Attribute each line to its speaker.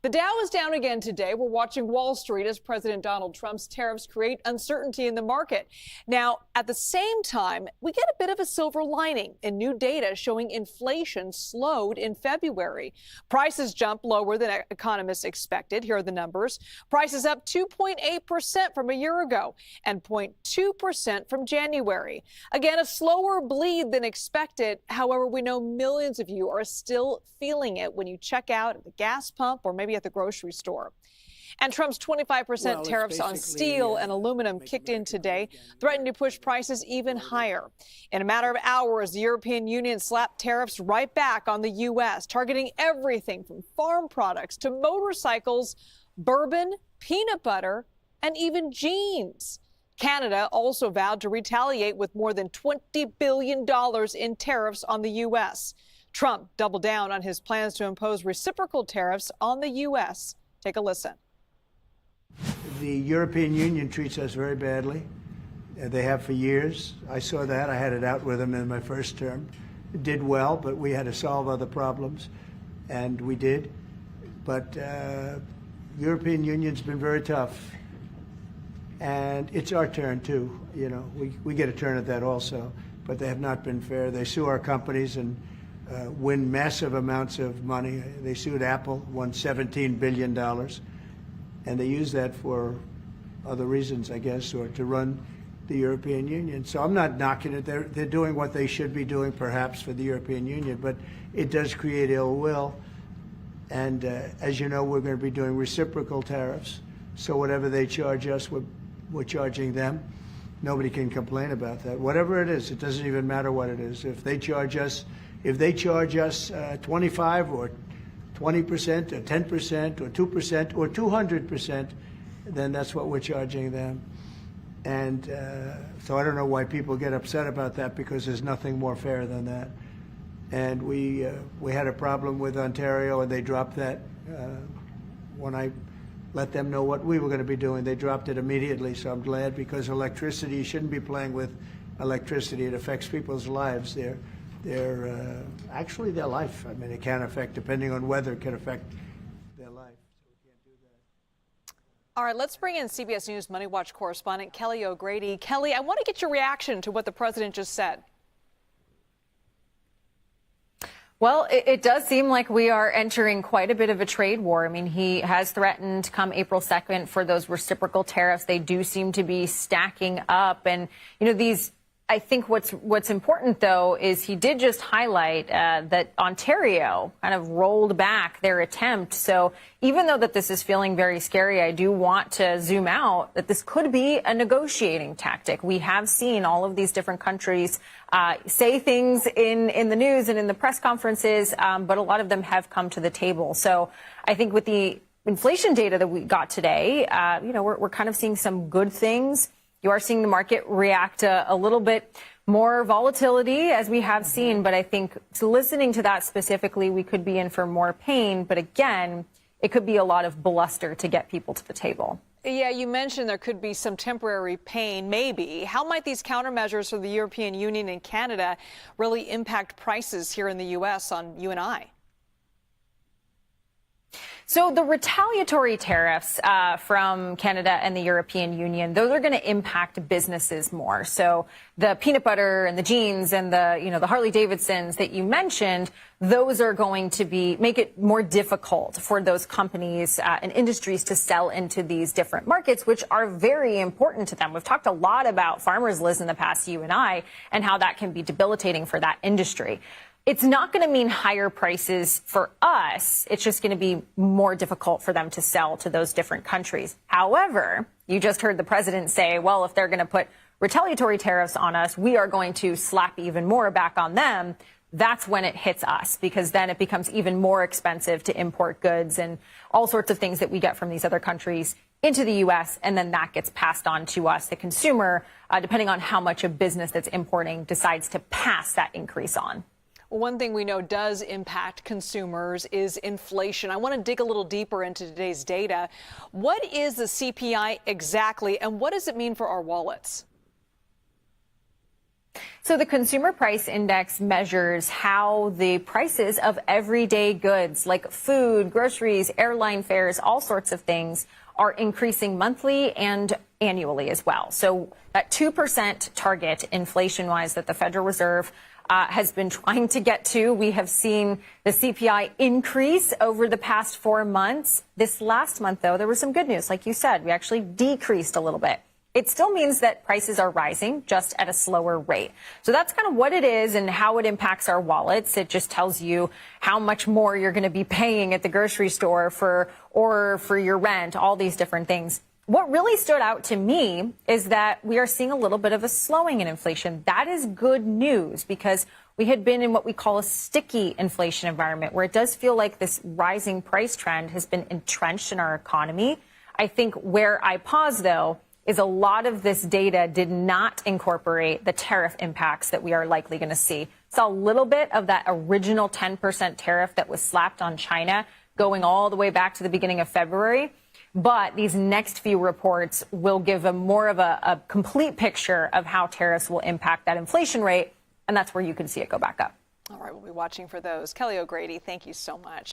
Speaker 1: The Dow is down again today. We're watching Wall Street as President Donald Trump's tariffs create uncertainty in the market. Now, at the same time, we get a bit of a silver lining in new data showing inflation slowed in February. Prices jumped lower than economists expected. Here are the numbers. Prices up 2.8% from a year ago and 0.2% from January. Again, a slower bleed than expected. However, we know millions of you are still feeling it when you check out at the gas pump or maybe at the grocery store. And Trump's 25% tariffs on steel and aluminum kicked in today, threatening to push prices even higher. In a matter of hours, the European Union slapped tariffs right back on the U.S., targeting everything from farm products to motorcycles, bourbon, peanut butter, and even jeans. Canada also vowed to retaliate with more than $20 billion in tariffs on the U.S. Trump doubled down on his plans to impose reciprocal tariffs on the U.S. Take a listen.
Speaker 2: The European Union treats us very badly. They have for years. I saw that. I had it out with them in my first term. It did well, but we had to solve other problems, and we did. But European Union's been very tough, and it's our turn too. You know, we get a turn at that also, but they have not been fair. They sue our companies and win massive amounts of money. They sued Apple, won $17 billion, and they use that for other reasons, I guess, or to run the European Union. So I'm not knocking it. They're doing what they should be doing, perhaps, for the European Union, but it does create ill will. And as you know, we're going to be doing reciprocal tariffs. So whatever they charge us, we're charging them. Nobody can complain about that. Whatever it is, it doesn't even matter what it is. If they charge us 25 or 20% or 10% or 2% or 200%, then that's what we're charging them. And so I don't know why people get upset about that, because there's nothing more fair than that. And we had a problem with Ontario, and they dropped that when I let them know what we were going to be doing. They dropped it immediately, so I'm glad, because electricity, you shouldn't be playing with electricity. It affects people's lives. Actually their life. I mean, it can affect, depending on weather, it can affect their life. So we can't do that.
Speaker 1: All right, let's bring in CBS News Money Watch correspondent Kelly O'Grady. Kelly, I want to get your reaction to what the president just said.
Speaker 3: Well, it does seem like we are entering quite a bit of a trade war. I mean, he has threatened come April 2nd for those reciprocal tariffs. They do seem to be stacking up. And, you know, I think what's important, though, is he did just highlight that Ontario kind of rolled back their attempt. So even though that this is feeling very scary, I do want to zoom out that this could be a negotiating tactic. We have seen all of these different countries say things in the news and in the press conferences, but a lot of them have come to the table. So I think with the inflation data that we got today, you know, we're kind of seeing some good things. You are seeing the market react to a little bit more volatility, as we have seen. But I think listening to that specifically, we could be in for more pain. But again, it could be a lot of bluster to get people to the table.
Speaker 1: Yeah, you mentioned there could be some temporary pain, maybe. How might these countermeasures for the European Union and Canada really impact prices here in the U.S. on you and I?
Speaker 3: So the retaliatory tariffs from Canada and the European Union, those are going to impact businesses more. So the peanut butter and the jeans and the Harley Davidsons that you mentioned, those are going to make it more difficult for those companies and industries to sell into these different markets, which are very important to them. We've talked a lot about farmers' lists in the past, you and I, and how that can be debilitating for that industry. It's not going to mean higher prices for us. It's just going to be more difficult for them to sell to those different countries. However, you just heard the president say, well, if they're going to put retaliatory tariffs on us, we are going to slap even more back on them. That's when it hits us, because then it becomes even more expensive to import goods and all sorts of things that we get from these other countries into the U.S., and then that gets passed on to us, the consumer, depending on how much a business that's importing decides to pass that increase on.
Speaker 1: One thing we know does impact consumers is inflation. I want to dig a little deeper into today's data. What is the CPI exactly, and what does it mean for our wallets?
Speaker 3: So the Consumer Price Index measures how the prices of everyday goods like food, groceries, airline fares, all sorts of things are increasing monthly and annually as well. So that 2% target inflation-wise that the Federal Reserve has been trying to get to. We have seen the CPI increase over the past 4 months. This last month, though, there was some good news. Like you said, we actually decreased a little bit. It still means that prices are rising, just at a slower rate. So that's kind of what it is and how it impacts our wallets. It just tells you how much more you're going to be paying at the grocery store or for your rent, all these different things. What really stood out to me is that we are seeing a little bit of a slowing in inflation. That is good news because we had been in what we call a sticky inflation environment where it does feel like this rising price trend has been entrenched in our economy. I think where I pause, though, is a lot of this data did not incorporate the tariff impacts that we are likely going to see. Saw a little bit of that original 10% tariff that was slapped on China going all the way back to the beginning of February. But these next few reports will give more of a complete picture of how tariffs will impact that inflation rate. And that's where you can see it go back up.
Speaker 1: All right, we'll be watching for those. Kelly O'Grady, thank you so much.